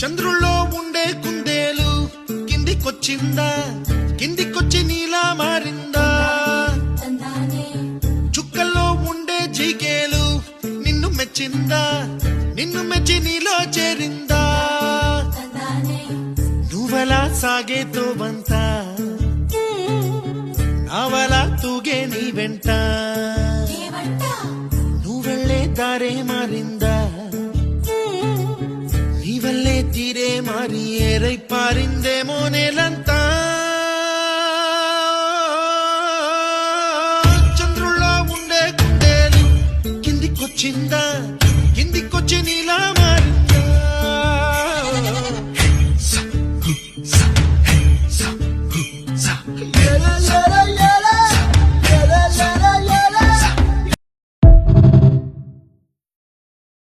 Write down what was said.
చంద్రుల్లో ఉండే కుందేలు కిందికొచ్చిందా, కిందికొచ్చి నీలా మారిందా? చుక్కల్లో ఉండే జీకేలు నిన్ను మెచ్చిందా, నిన్ను మెచ్చి నీలో చేరిందా? నువ్వలా సాగే తోవంత నావలా తూగే నీ వెంట, నువ్వెళ్ళే దారే మారిందా, నీ వల్లే తీరే మారి ఏరై పారిందేమో నేలంతా. చంద్రుల్లో ఉండే కుందేలు కిందికొచ్చిందా,